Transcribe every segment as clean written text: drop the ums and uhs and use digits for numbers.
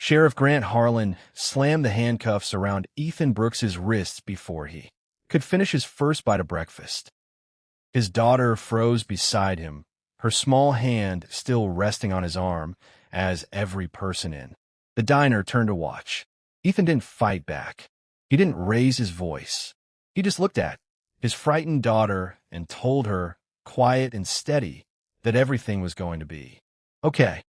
Sheriff Grant Harlan slammed the handcuffs around Ethan Brooks's wrists before he could finish his first bite of breakfast. His daughter froze beside him, her small hand still resting on his arm, as every person in the diner turned to watch. Ethan didn't fight back. He didn't raise his voice. He just looked at his frightened daughter and told her, quiet and steady, that everything was going to be okay.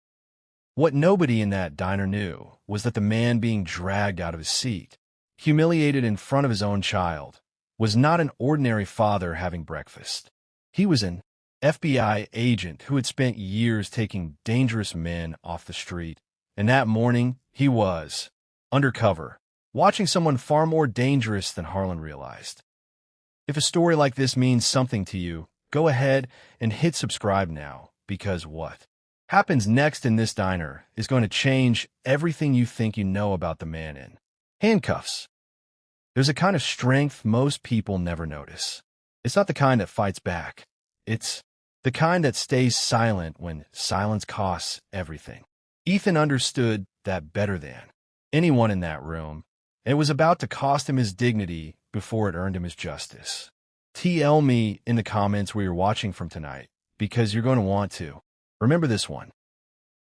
What nobody in that diner knew was that the man being dragged out of his seat, humiliated in front of his own child, was not an ordinary father having breakfast. He was an FBI agent who had spent years taking dangerous men off the street, and that morning he was undercover, watching someone far more dangerous than Harlan realized. If a story like this means something to you, go ahead and hit subscribe now, because what happens next in this diner is going to change everything you think you know about the man in handcuffs. There's a kind of strength most people never notice. It's not the kind that fights back. It's the kind that stays silent when silence costs everything. Ethan understood that better than anyone in that room, and it was about to cost him his dignity before it earned him his justice. Tell me in the comments where you're watching from tonight, because you're going to want to. Remember this one.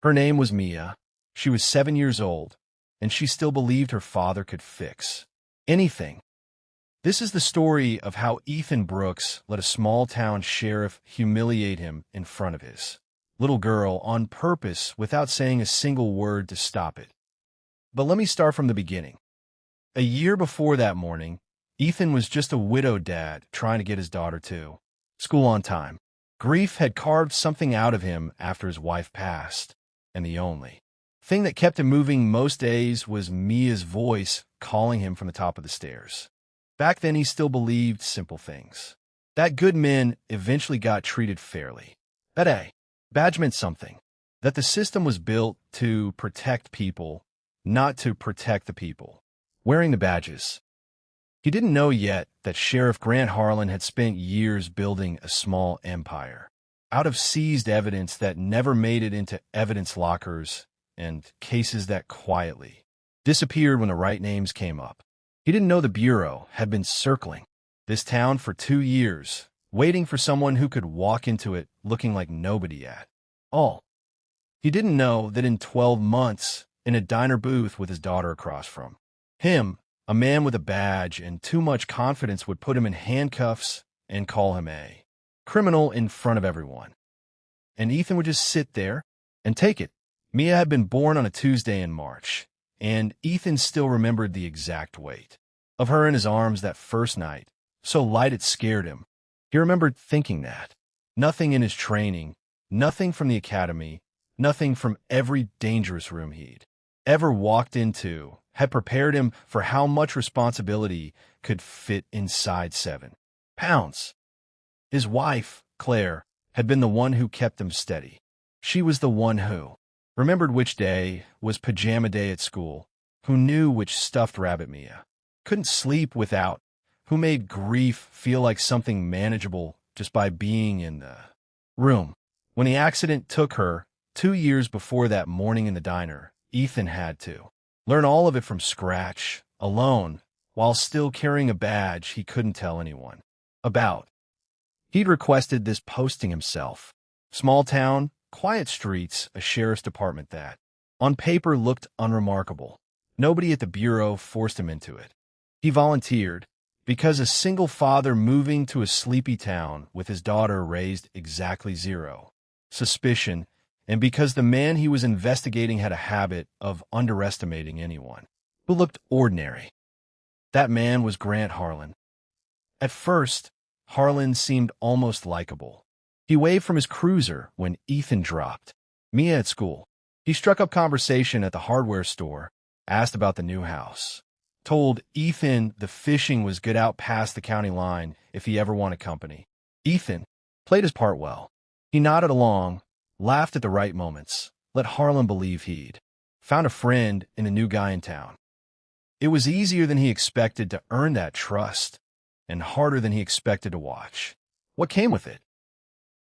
Her name was Mia. She was 7 years old, and she still believed her father could fix anything. This is the story of how Ethan Brooks let a small-town sheriff humiliate him in front of his little girl on purpose without saying a single word to stop it. But let me start from the beginning. A year before that morning, Ethan was just a widowed dad trying to get his daughter to school on time. Grief had carved something out of him after his wife passed, and the only thing that kept him moving most days was Mia's voice calling him from the top of the stairs. Back then, he still believed simple things. That good men eventually got treated fairly. That a badge meant something. That the system was built to protect people, not to protect the people wearing the badges. He didn't know yet that Sheriff Grant Harlan had spent years building a small empire out of seized evidence that never made it into evidence lockers and cases that quietly disappeared when the right names came up. He didn't know the Bureau had been circling this town for 2 years, waiting for someone who could walk into it looking like nobody at all. He didn't know that in 12 months, in a diner booth with his daughter across from him, a man with a badge and too much confidence would put him in handcuffs and call him a criminal in front of everyone. And Ethan would just sit there and take it. Mia had been born on a Tuesday in March, and Ethan still remembered the exact weight of her in his arms that first night, so light it scared him. He remembered thinking that nothing in his training, nothing from the academy, nothing from every dangerous room he'd ever walked into had prepared him for how much responsibility could fit inside 7 pounds. His wife, Claire, had been the one who kept him steady. She was the one who remembered which day was pajama day at school, who knew which stuffed rabbit Mia couldn't sleep without, who made grief feel like something manageable just by being in the room. When the accident took her 2 years before that morning in the diner, Ethan had to learn all of it from scratch, alone, while still carrying a badge he couldn't tell anyone about. He'd requested this posting himself. Small town, quiet streets, a sheriff's department that, on paper, looked unremarkable. Nobody at the Bureau forced him into it. He volunteered because a single father moving to a sleepy town with his daughter raised exactly 0 suspicion, and because the man he was investigating had a habit of underestimating anyone who looked ordinary. That man was Grant Harlan. At first, Harlan seemed almost likable. He waved from his cruiser when Ethan dropped Mia at school. He struck up conversation at the hardware store, asked about the new house, told Ethan the fishing was good out past the county line if he ever wanted company. Ethan played his part well. He nodded along, laughed at the right moments, let Harlan believe he'd found a friend in a new guy in town. It was easier than he expected to earn that trust, and harder than he expected to watch what came with it.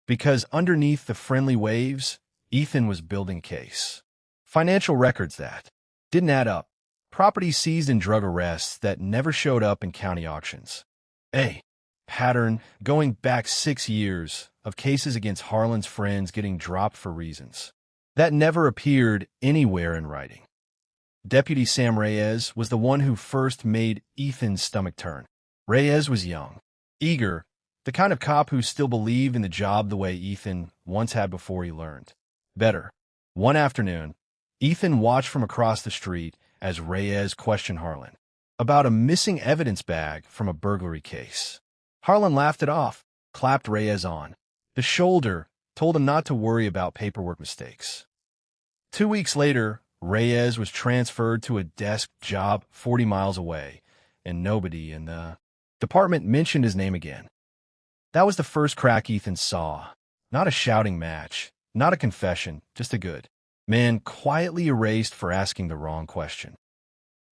Because underneath the friendly waves, Ethan was building a case. Financial records that Didn't add up. Property seized in drug arrests that never showed up in county auctions. A pattern going back 6 years of cases against Harlan's friends getting dropped for reasons that never appeared anywhere in writing. Deputy Sam Reyes was the one who first made Ethan's stomach turn. Reyes was young, eager, the kind of cop who still believed in the job the way Ethan once had before he learned better. One afternoon, Ethan watched from across the street as Reyes questioned Harlan about a missing evidence bag from a burglary case. Harlan laughed it off, clapped Reyes on the shoulder, told him not to worry about paperwork mistakes. 2 weeks later, Reyes was transferred to a desk job 40 miles away, and nobody in the department mentioned his name again. That was the first crack Ethan saw. Not a shouting match, not a confession, just a good man quietly erased for asking the wrong question.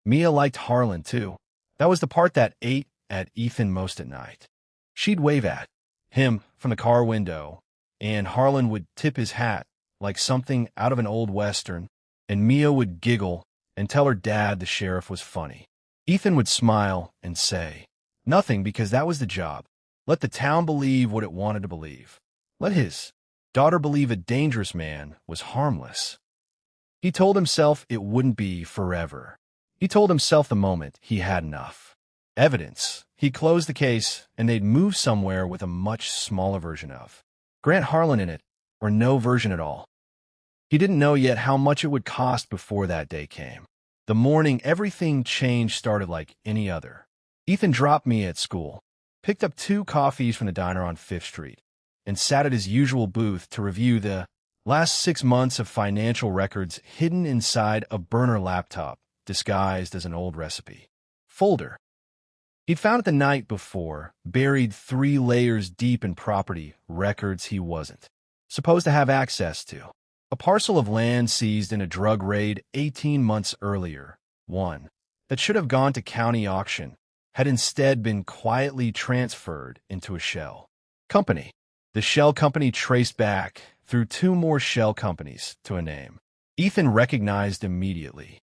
Mia liked Harlan, too. That was the part that ate at Ethan most at night. She'd wave at him from the car window, and Harlan would tip his hat like something out of an old Western, and Mia would giggle and tell her dad the sheriff was funny. Ethan would smile and say nothing because that was the job. Let the town believe what it wanted to believe. Let his daughter believe a dangerous man was harmless. He told himself it wouldn't be forever. He told himself the moment he had enough evidence, he'd close the case and they'd move somewhere with a much smaller version of Grant Harlan in it, or no version at all. He didn't know yet how much it would cost before that day came. The morning everything changed started like any other. Ethan dropped me at school, picked up 2 coffees from the diner on 5th Street, and sat at his usual booth to review the last 6 months of financial records hidden inside a burner laptop disguised as an old recipe folder. He'd found it the night before, buried 3 layers deep in property records he wasn't supposed to have access to. A parcel of land seized in a drug raid 18 months earlier, one that should have gone to county auction, had instead been quietly transferred into a shell company. The shell company traced back through 2 more shell companies to a name Ethan recognized immediately.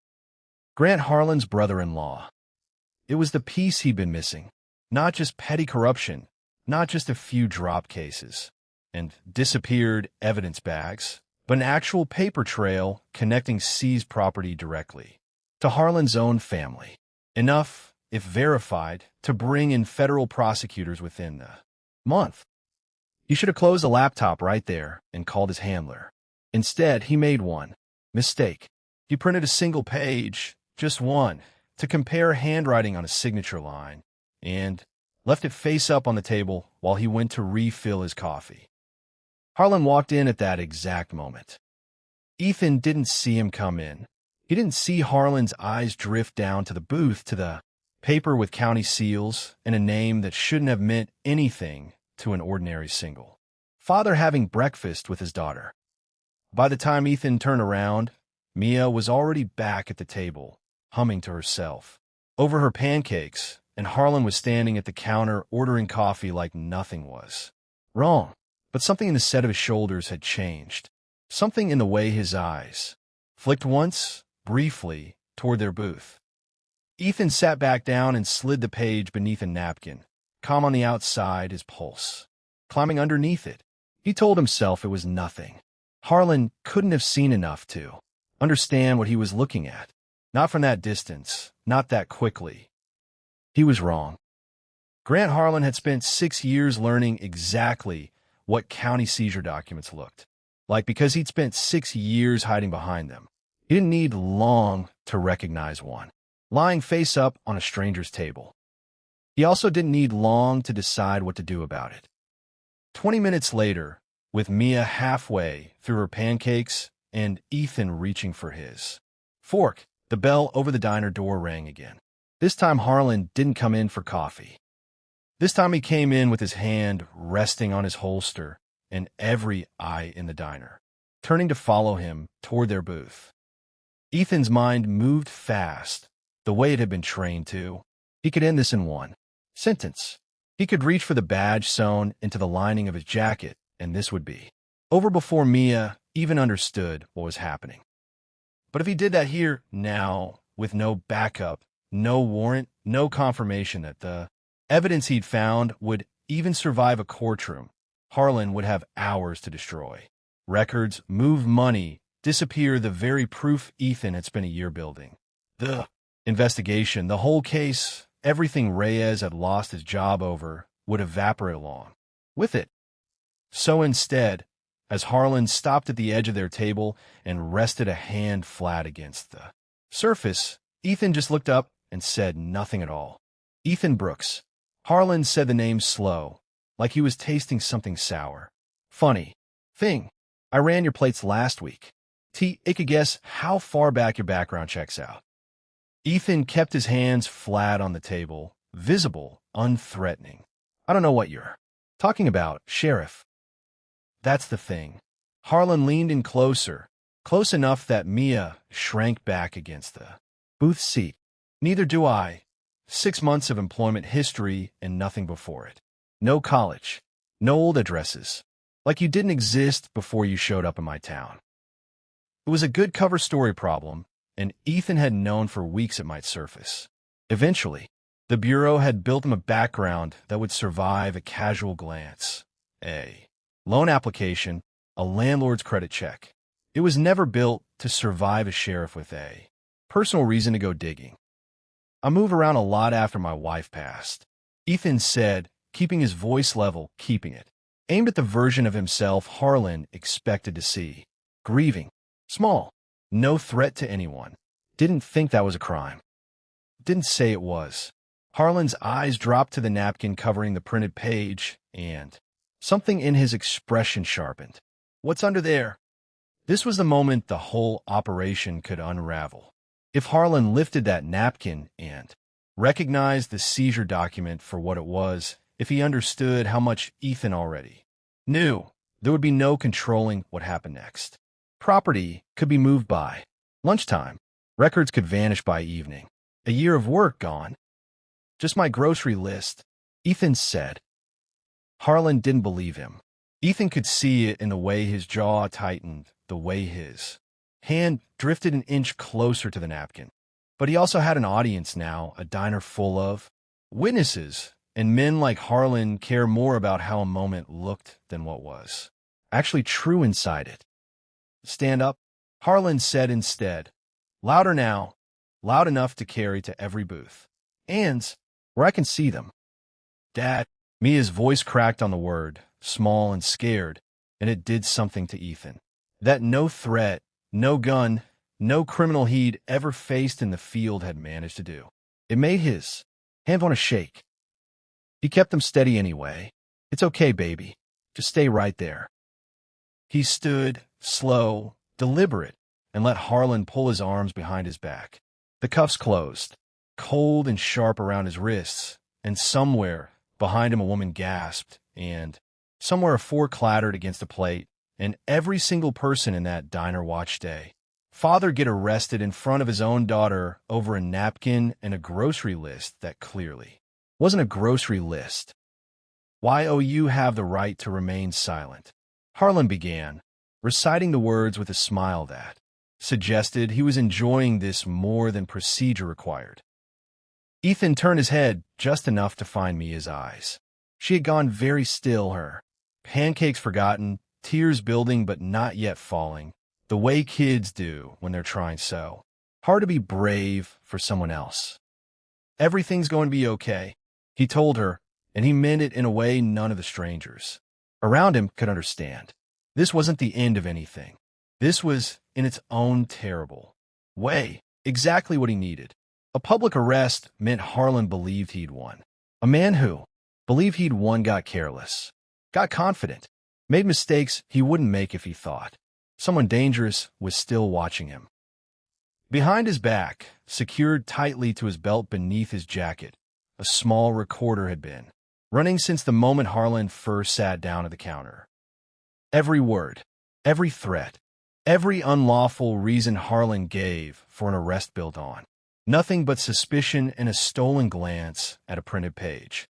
Grant Harlan's brother-in-law. It was the piece he'd been missing. Not just petty corruption, not just a few drop cases and disappeared evidence bags, but an actual paper trail connecting seized property directly to Harlan's own family. Enough, if verified, to bring in federal prosecutors within the month. He should have closed the laptop right there and called his handler. Instead, he made one mistake. He printed a single page, just one, to compare handwriting on a signature line, and left it face up on the table while he went to refill his coffee. Harlan walked in at that exact moment. Ethan didn't see him come in. He didn't see Harlan's eyes drift down to the booth, to the paper with county seals and a name that shouldn't have meant anything to an ordinary single father having breakfast with his daughter. By the time Ethan turned around, Mia was already back at the table, humming to herself over her pancakes, and Harlan was standing at the counter ordering coffee like nothing was wrong. But something in the set of his shoulders had changed. Something in the way his eyes flicked once, briefly, toward their booth. Ethan sat back down and slid the page beneath a napkin, calm on the outside, his pulse climbing underneath it. He told himself it was nothing. Harlan couldn't have seen enough to understand what he was looking at. Not from that distance, not that quickly. He was wrong. Grant Harlan had spent 6 years learning exactly what county seizure documents looked like because he'd spent 6 years hiding behind them. He didn't need long to recognize one lying face up on a stranger's table. He also didn't need long to decide what to do about it. 20 minutes later, with Mia halfway through her pancakes and Ethan reaching for his fork, the bell over the diner door rang again. This time Harlan didn't come in for coffee. This time he came in with his hand resting on his holster and every eye in the diner, turning to follow him toward their booth. Ethan's mind moved fast, the way it had been trained to. He could end this in one sentence. He could reach for the badge sewn into the lining of his jacket, and this would be over before Mia even understood what was happening. But if he did that here, now, with no backup, no warrant, no confirmation that the evidence he'd found would even survive a courtroom, Harlan would have hours to destroy. Records, move money, disappear the very proof Ethan had spent a year building. The investigation, the whole case, everything Reyes had lost his job over, would evaporate along with it. So instead, as Harlan stopped at the edge of their table and rested a hand flat against the surface, Ethan just looked up and said nothing at all. Ethan Brooks. Harlan said the name slow, like he was tasting something sour. Funny thing, I ran your plates last week. It could guess how far back your background checks out. Ethan kept his hands flat on the table, visible, unthreatening. I don't know what you're talking about, Sheriff. That's the thing. Harlan leaned in closer, close enough that Mia shrank back against the booth seat. Neither do I. 6 months of employment history and nothing before it. No college. No old addresses. Like you didn't exist before you showed up in my town. It was a good cover story problem, and Ethan had known for weeks it might surface. Eventually, the Bureau had built him a background that would survive a casual glance. A loan application, a landlord's credit check. It was never built to survive a sheriff with a personal reason to go digging. I move around a lot after my wife passed, Ethan said, keeping his voice level, keeping it aimed at the version of himself Harlan expected to see. Grieving. Small. No threat to anyone. Didn't think that was a crime. Didn't say it was. Harlan's eyes dropped to the napkin covering the printed page, and something in his expression sharpened. What's under there? This was the moment the whole operation could unravel. If Harlan lifted that napkin and recognized the seizure document for what it was, if he understood how much Ethan already knew, there would be no controlling what happened next. Property could be moved by lunchtime. Records could vanish by evening. A year of work gone. Just my grocery list, Ethan said. Harlan didn't believe him. Ethan could see it in the way his jaw tightened, the way his hand drifted an inch closer to the napkin. But he also had an audience now, a diner full of witnesses, and men like Harlan care more about how a moment looked than what was actually true inside it. Stand up, Harlan said instead. Louder now, loud enough to carry to every booth. And where I can see them. Dad, Mia's voice cracked on the word, small and scared, and it did something to Ethan. That no threat, no gun, no criminal he'd ever faced in the field had managed to do. It made his hand want to shake. He kept them steady anyway. It's okay, baby. Just stay right there. He stood, slow, deliberate, and let Harlan pull his arms behind his back. The cuffs closed, cold and sharp around his wrists, and somewhere behind him a woman gasped, and somewhere a fork clattered against a plate, and every single person in that diner watched day. Father get arrested in front of his own daughter over a napkin and a grocery list that clearly wasn't a grocery list. You have the right to remain silent. Harlan began, reciting the words with a smile that suggested he was enjoying this more than procedure required. Ethan turned his head just enough to find Mia's eyes. She had gone very still, her pancakes forgotten, tears building but not yet falling, the way kids do when they're trying so hard to be brave for someone else. Everything's going to be okay, he told her, and he meant it in a way none of the strangers around him could understand. This wasn't the end of anything. This was, in its own terrible way, exactly what he needed. A public arrest meant Harlan believed he'd won. A man who believed he'd won got careless, got confident, made mistakes he wouldn't make if he thought someone dangerous was still watching him. Behind his back, secured tightly to his belt beneath his jacket, a small recorder had been running since the moment Harlan first sat down at the counter. Every word, every threat, every unlawful reason Harlan gave for an arrest built on. Nothing but suspicion and a stolen glance at a printed page.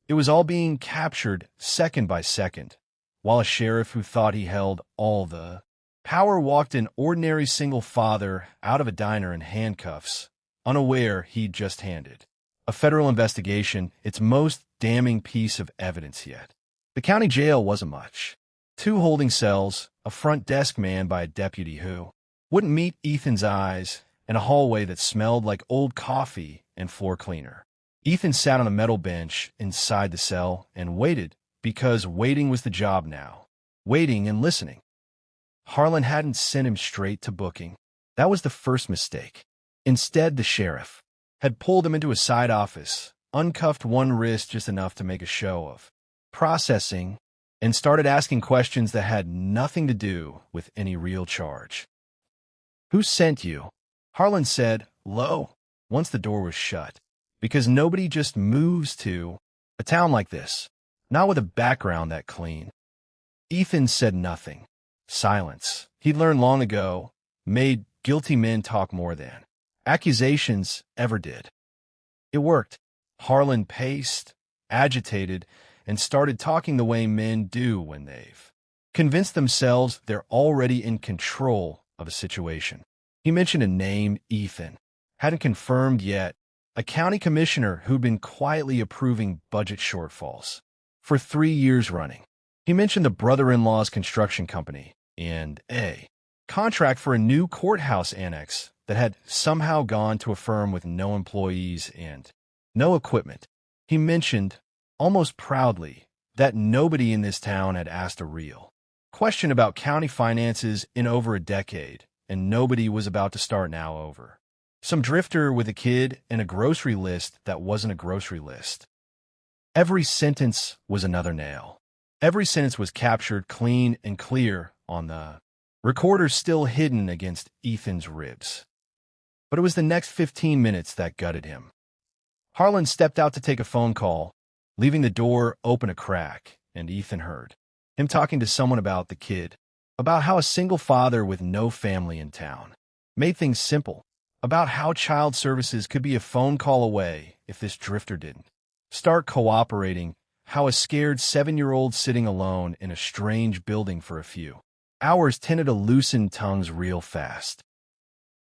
It was all being captured second by second, while a sheriff who thought he held all the Power walked an ordinary single father out of a diner in handcuffs, unaware he'd just handed a federal investigation its most damning piece of evidence yet. The county jail wasn't much. 2 holding cells, a front desk manned by a deputy who wouldn't meet Ethan's eyes, and a hallway that smelled like old coffee and floor cleaner. Ethan sat on a metal bench inside the cell and waited, because waiting was the job now. Waiting and listening. Harlan hadn't sent him straight to booking. That was the first mistake. Instead, the sheriff had pulled him into a side office, uncuffed one wrist just enough to make a show of processing, and started asking questions that had nothing to do with any real charge. "Who sent you?" Harlan said, low, once the door was shut. Because nobody just moves to a town like this, not with a background that clean. Ethan said nothing. Silence, he'd learned long ago, made guilty men talk more than accusations ever did. It worked. Harlan paced, agitated, and started talking the way men do when they've convinced themselves they're already in control of a situation. He mentioned a name, Ethan. Hadn't confirmed yet. A county commissioner who'd been quietly approving budget shortfalls for 3 years running. He mentioned the brother-in-law's construction company and a contract for a new courthouse annex that had somehow gone to a firm with no employees and no equipment. He mentioned, almost proudly, that nobody in this town had asked a real question about county finances in over a decade, and nobody was about to start now over some drifter with a kid and a grocery list that wasn't a grocery list. Every sentence was another nail. Every sentence was captured clean and clear on the recorder still hidden against Ethan's ribs. But it was the next 15 minutes that gutted him. Harlan stepped out to take a phone call, leaving the door open a crack, and Ethan heard him talking to someone about the kid, about how a single father with no family in town made things simple, about how child services could be a phone call away if this drifter didn't start cooperating, how a scared 7-year-old sitting alone in a strange building for a few hours tended to loosen tongues real fast.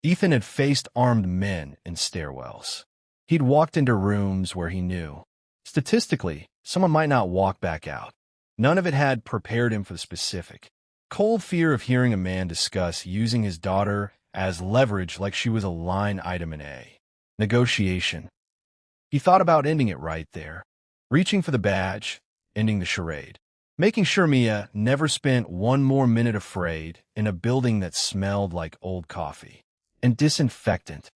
Ethan had faced armed men in stairwells. He'd walked into rooms where he knew, statistically, someone might not walk back out. None of it had prepared him for the specific cold fear of hearing a man discuss using his daughter as leverage like she was a line item in a negotiation. He thought about ending it right there, reaching for the badge, ending the charade, making sure Mia never spent one more minute afraid in a building that smelled like old coffee and disinfectant.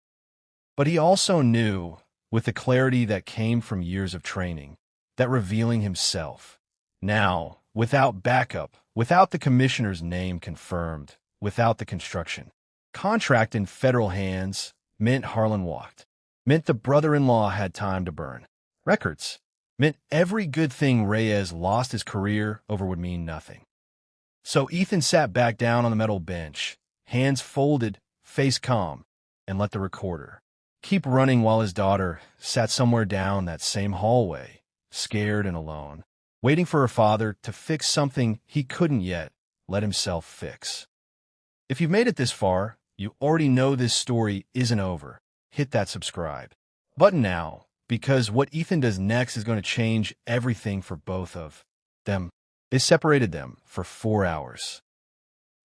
But he also knew, with the clarity that came from years of training, that revealing himself, now, without backup, without the commissioner's name confirmed, without the construction contract in federal hands, meant Harlan walked, meant the brother-in-law had time to burn records, meant every good thing Reyes lost his career over would mean nothing. So Ethan sat back down on the metal bench, hands folded, face calm, and let the recorder keep running while his daughter sat somewhere down that same hallway, scared and alone, waiting for her father to fix something he couldn't yet let himself fix. If you've made it this far, you already know this story isn't over. Hit that subscribe button now, because what Ethan does next is going to change everything for both of them. They separated them for 4 hours.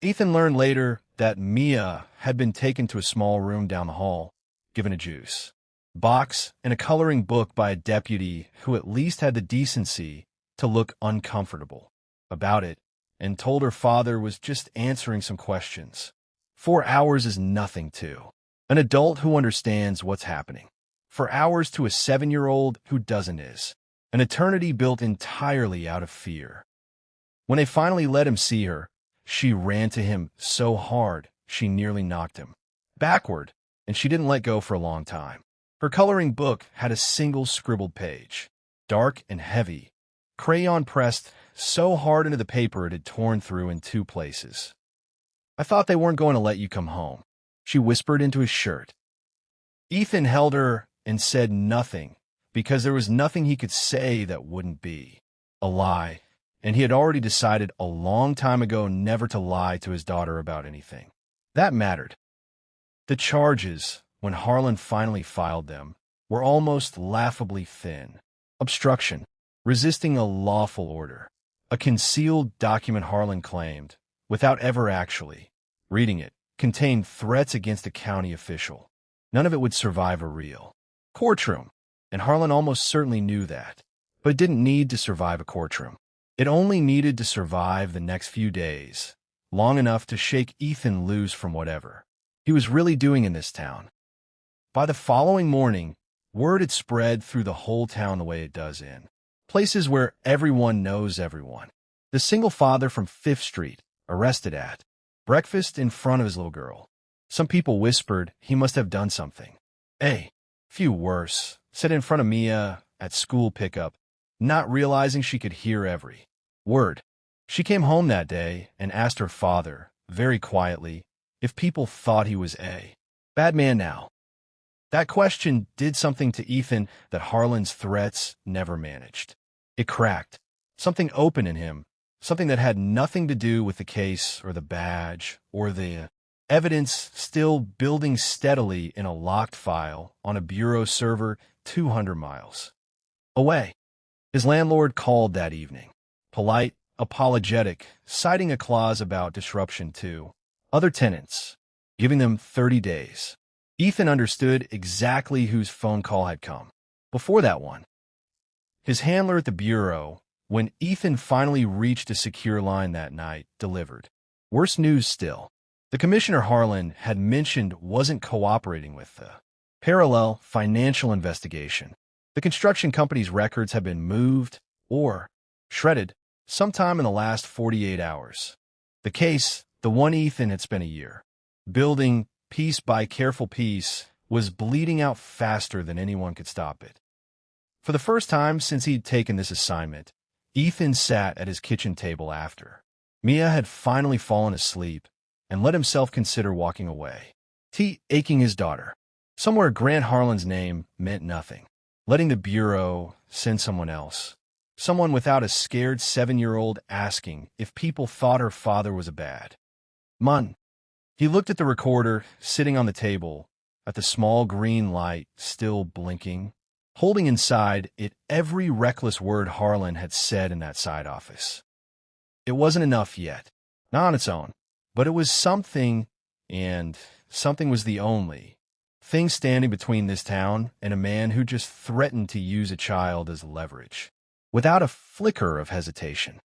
Ethan learned later that Mia had been taken to a small room down the hall, given a juice box and a coloring book by a deputy who at least had the decency to look uncomfortable about it, and told her father was just answering some questions. 4 hours is nothing to an adult who understands what's happening. 4 hours to a 7-year-old who doesn't is an eternity built entirely out of fear. When they finally let him see her, she ran to him so hard she nearly knocked him backward, and she didn't let go for a long time. Her coloring book had a single scribbled page, dark and heavy, crayon pressed so hard into the paper it had torn through in 2 places. "I thought they weren't going to let you come home," she whispered into his shirt. Ethan held her and said nothing, because there was nothing he could say that wouldn't be a lie, and he had already decided a long time ago never to lie to his daughter about anything. That mattered. The charges, when Harlan finally filed them, were almost laughably thin. Obstruction, resisting a lawful order. A concealed document, Harlan claimed, without ever actually reading it, contained threats against a county official. None of it would survive a real courtroom, and Harlan almost certainly knew that. But it didn't need to survive a courtroom. It only needed to survive the next few days, long enough to shake Ethan loose from whatever he was really doing in this town. By the following morning, word had spread through the whole town the way it does in places where everyone knows everyone. The single father from 5th Street, arrested at breakfast in front of his little girl. Some people whispered he must have done something. Few worse, said in front of Mia at school pickup, not realizing she could hear every word. She came home that day and asked her father, very quietly, if people thought he was a bad man now. That question did something to Ethan that Harlan's threats never managed. It cracked something open in him, something that had nothing to do with the case or the badge or the evidence still building steadily in a locked file on a bureau server 200 miles away. His landlord called that evening, polite, apologetic, citing a clause about disruption to other tenants, giving them 30 days. Ethan understood exactly whose phone call had come before that one. His handler at the bureau, when Ethan finally reached a secure line that night, delivered. Worse news still. The commissioner Harlan had mentioned wasn't cooperating with the parallel financial investigation. The construction company's records had been moved or shredded sometime in the last 48 hours. The case, the one Ethan had spent a year building piece by careful piece, was bleeding out faster than anyone could stop it. For the first time since he'd taken this assignment, Ethan sat at his kitchen table after Mia had finally fallen asleep and let himself consider walking away. Aching his daughter. Somewhere Grant Harlan's name meant nothing. Letting the bureau send someone else. Someone without a scared 7-year-old asking if people thought her father was a bad man. He looked at the recorder sitting on the table, at the small green light still blinking, holding inside it every reckless word Harlan had said in that side office. It wasn't enough yet, not on its own, but it was something, and something was the only thing standing between this town and a man who just threatened to use a child as leverage, without a flicker of hesitation.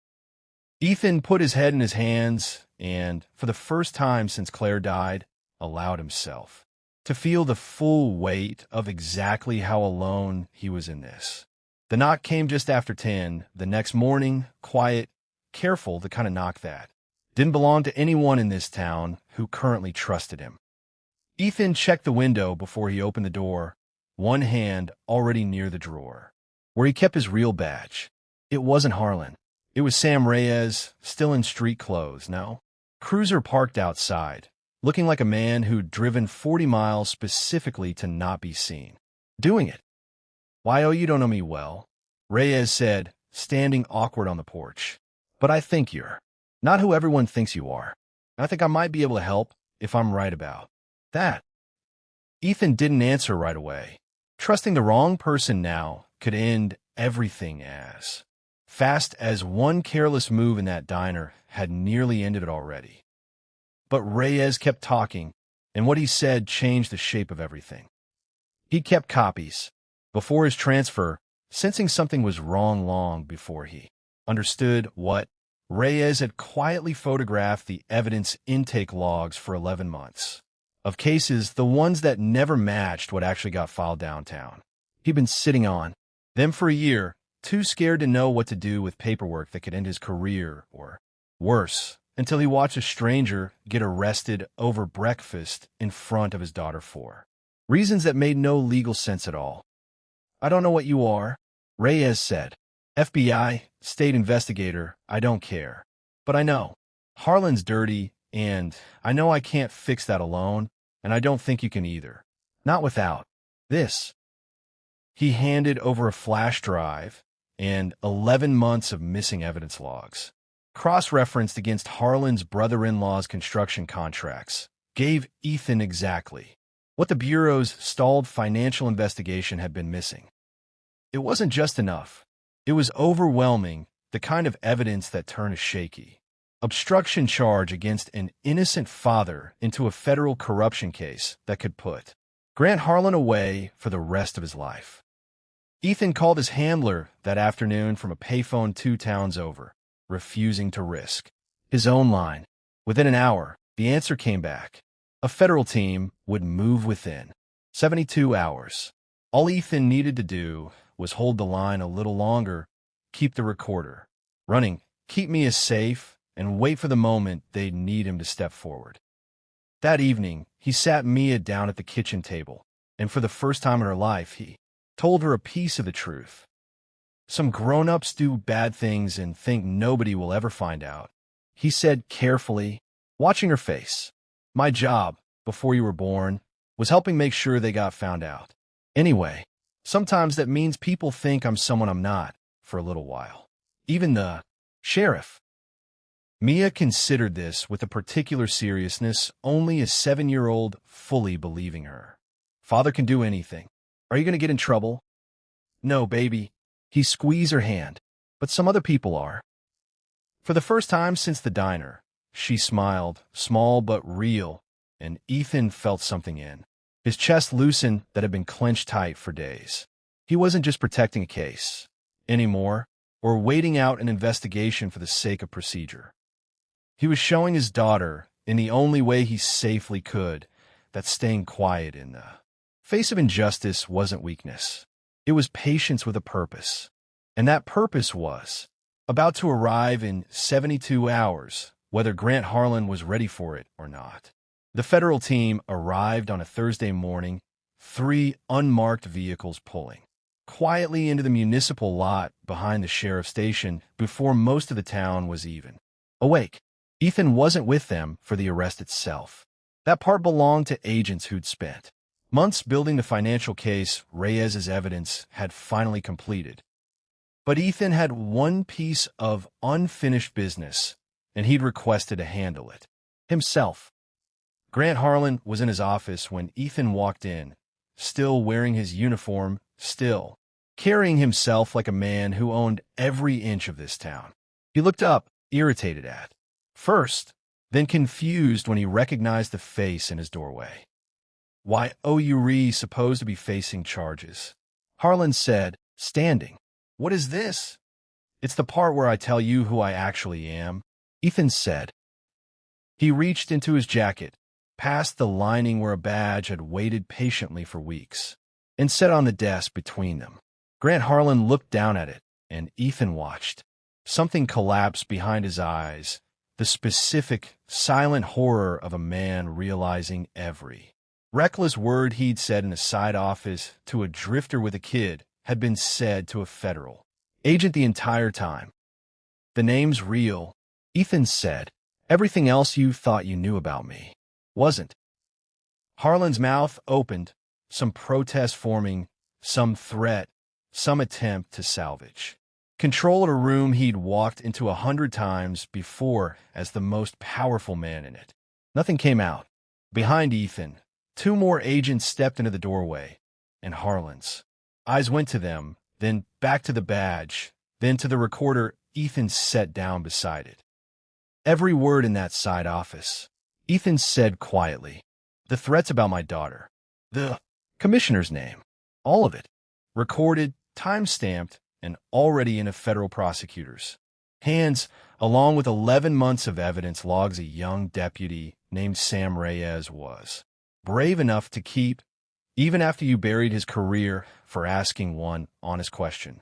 Ethan put his head in his hands and, for the first time since Claire died, allowed himself to feel the full weight of exactly how alone he was in this. The knock came just after 10, the next morning, quiet, careful, the kind of knock that didn't belong to anyone in this town who currently trusted him. Ethan checked the window before he opened the door, one hand already near the drawer, where he kept his real badge. It wasn't Harlan. It was Sam Reyes, still in street clothes, no? Cruiser parked outside, looking like a man who'd driven 40 miles specifically to not be seen. Doing it. Why, oh, you don't know me well, Reyes said, standing awkward on the porch. But I think you're not who everyone thinks you are. I think I might be able to help if I'm right about that. Ethan didn't answer right away. Trusting the wrong person now could end everything as fast as one careless move in that diner had nearly ended it already. But Reyes kept talking, and what he said changed the shape of everything. He kept copies. Before his transfer, sensing something was wrong long before he understood what, Reyes had quietly photographed the evidence intake logs for 11 months. Of cases, the ones that never matched what actually got filed downtown. He'd been sitting on them for a year, too scared to know what to do with paperwork that could end his career, or worse, until he watched a stranger get arrested over breakfast in front of his daughter for reasons that made no legal sense at all. I don't know what you are, Reyes said. FBI, state investigator, I don't care. But I know. Harlan's dirty, and I know I can't fix that alone, and I don't think you can either. Not without this. He handed over a flash drive, and 11 months of missing evidence logs, cross-referenced against Harlan's brother-in-law's construction contracts, gave Ethan exactly what the Bureau's stalled financial investigation had been missing. It wasn't just enough. It was overwhelming, the kind of evidence that turned a shaky obstruction charge against an innocent father into a federal corruption case that could put Grant Harlan away for the rest of his life. Ethan called his handler that afternoon from a payphone 2 towns over, refusing to risk his own line. Within an hour, the answer came back. A federal team would move within 72 hours. All Ethan needed to do was hold the line a little longer, keep the recorder running, keep Mia safe, and wait for the moment they'd need him to step forward. That evening, he sat Mia down at the kitchen table, and for the first time in her life, he told her a piece of the truth. Some grown-ups do bad things and think nobody will ever find out, he said carefully, watching her face. My job, before you were born, was helping make sure they got found out. Anyway, sometimes that means people think I'm someone I'm not for a little while. Even the sheriff. Mia considered this with a particular seriousness, only a 7-year-old fully believing her. Father can do anything. Are you going to get in trouble? No, baby. He squeezed her hand. But some other people are. For the first time since the diner, she smiled, small but real, and Ethan felt something in his chest loosen that had been clenched tight for days. He wasn't just protecting a case anymore, or waiting out an investigation for the sake of procedure. He was showing his daughter, in the only way he safely could, that staying quiet in the face of injustice wasn't weakness. It was patience with a purpose. And that purpose was about to arrive in 72 hours, whether Grant Harlan was ready for it or not. The federal team arrived on a Thursday morning, 3 unmarked vehicles pulling quietly into the municipal lot behind the sheriff's station before most of the town was even awake. Ethan wasn't with them for the arrest itself. That part belonged to agents who'd spent months building the financial case Reyes's evidence had finally completed. But Ethan had one piece of unfinished business, and he'd requested to handle it himself. Grant Harlan was in his office when Ethan walked in, still wearing his uniform, still carrying himself like a man who owned every inch of this town. He looked up, irritated at first, then confused when he recognized the face in his doorway. Why are supposed to be facing charges? Harlan said, standing. What is this? It's the part where I tell you who I actually am, Ethan said. He reached into his jacket, past the lining where a badge had waited patiently for weeks, and set on the desk between them. Grant Harlan looked down at it, and Ethan watched. Something collapsed behind his eyes, the specific, silent horror of a man realizing every reckless word he'd said in a side office to a drifter with a kid had been said to a federal agent the entire time. The name's real, Ethan said. Everything else you thought you knew about me wasn't. Harlan's mouth opened, some protest forming, some threat, some attempt to salvage control of a room he'd walked into 100 times before as the most powerful man in it. Nothing came out. Behind Ethan, 2 more agents stepped into the doorway, and Harlan's eyes went to them, then back to the badge, then to the recorder Ethan set down beside it. Every word in that side office, Ethan said quietly. The threats about my daughter. The commissioner's name. All of it. Recorded, time-stamped, and already in a federal prosecutor's hands, along with 11 months of evidence logs a young deputy named Sam Reyes was brave enough to keep, even after you buried his career for asking one honest question.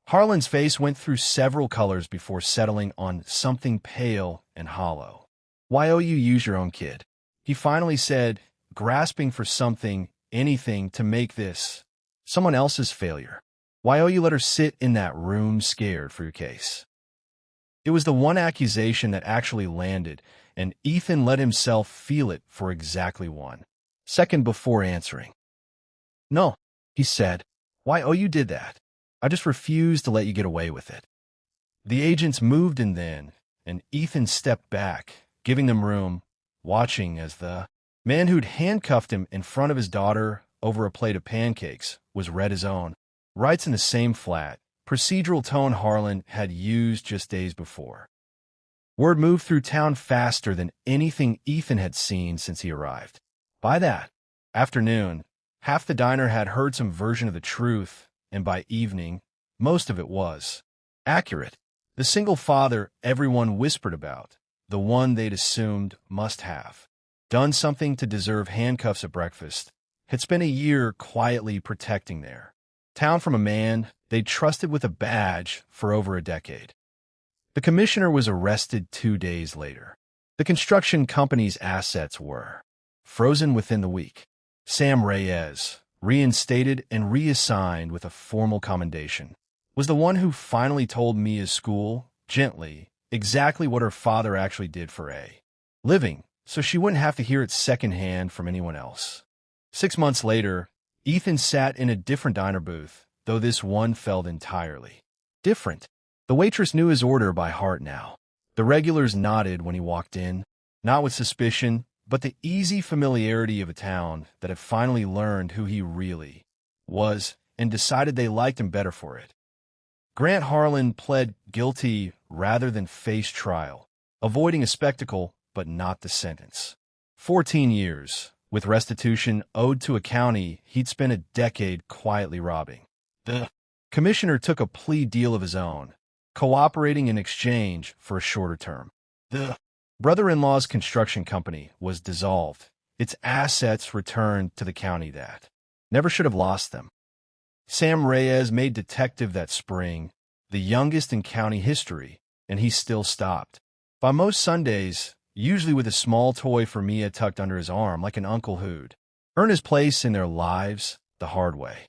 Harlan's face went through several colors before settling on something pale and hollow. Why you use your own kid? He finally said, grasping for something, anything to make this someone else's failure. Why you let her sit in that room scared for your case? It was the one accusation that actually landed, and Ethan let himself feel it for exactly 1 second before answering. No, he said. Why you did that? I just refuse to let you get away with it." The agents moved in then, and Ethan stepped back, giving them room, watching as the man who'd handcuffed him in front of his daughter over a plate of pancakes was read his own rights in the same flat, procedural tone Harlan had used just days before. Word moved through town faster than anything Ethan had seen since he arrived. By that afternoon, half the diner had heard some version of the truth, and by evening, most of it was accurate. The single father everyone whispered about, the one they'd assumed must have done something to deserve handcuffs at breakfast, had spent a year quietly protecting their town from a man they'd trusted with a badge for over a decade. The commissioner was arrested 2 days later. The construction company's assets were frozen within the week. Sam Reyes, reinstated and reassigned with a formal commendation, was the one who finally told Mia's school, gently, exactly what her father actually did for a living, so she wouldn't have to hear it secondhand from anyone else. 6 months later, Ethan sat in a different diner booth, though this one felt entirely different. The waitress knew his order by heart now. The regulars nodded when he walked in, not with suspicion, but the easy familiarity of a town that had finally learned who he really was and decided they liked him better for it. Grant Harlan pled guilty rather than face trial, avoiding a spectacle but not the sentence. 14 years, with restitution owed to a county he'd spent a decade quietly robbing. The commissioner took a plea deal of his own, cooperating in exchange for a shorter term. The brother-in-law's construction company was dissolved, its assets returned to the county that never should have lost them. Sam Reyes made detective that spring, the youngest in county history, and he still stopped. By most Sundays, usually with a small toy for Mia tucked under his arm like an uncle who'd earn his place in their lives the hard way.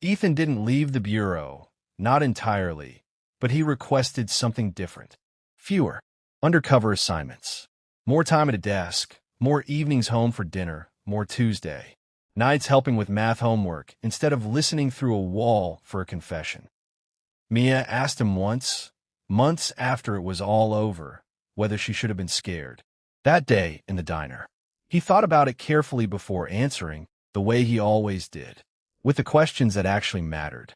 Ethan didn't leave the bureau, not entirely, but he requested something different. Fewer undercover assignments, more time at a desk, more evenings home for dinner, more Tuesday nights helping with math homework instead of listening through a wall for a confession. Mia asked him once, months after it was all over, whether she should have been scared. That day in the diner, he thought about it carefully before answering, the way he always did, with the questions that actually mattered.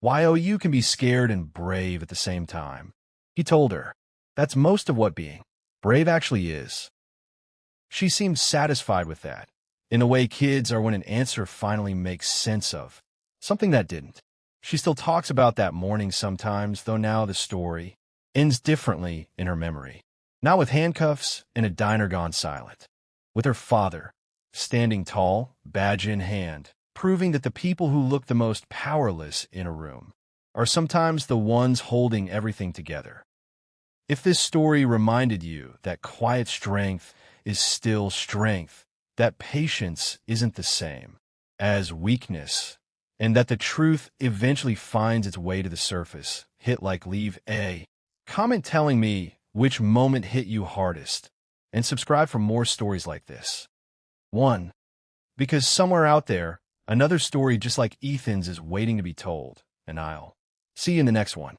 "You can be scared and brave at the same time," he told her. "That's most of what being brave actually is." She seemed satisfied with that, in a way kids are when an answer finally makes sense of something that didn't. She still talks about that morning sometimes, though now the story ends differently in her memory. Not with handcuffs and a diner gone silent. With her father, standing tall, badge in hand, proving that the people who look the most powerless in a room are sometimes the ones holding everything together. If this story reminded you that quiet strength is still strength, that patience isn't the same as weakness, and that the truth eventually finds its way to the surface, hit like leave a comment telling me which moment hit you hardest, and subscribe for more stories like this. 1. Because somewhere out there, another story just like Ethan's is waiting to be told, and I'll see you in the next one.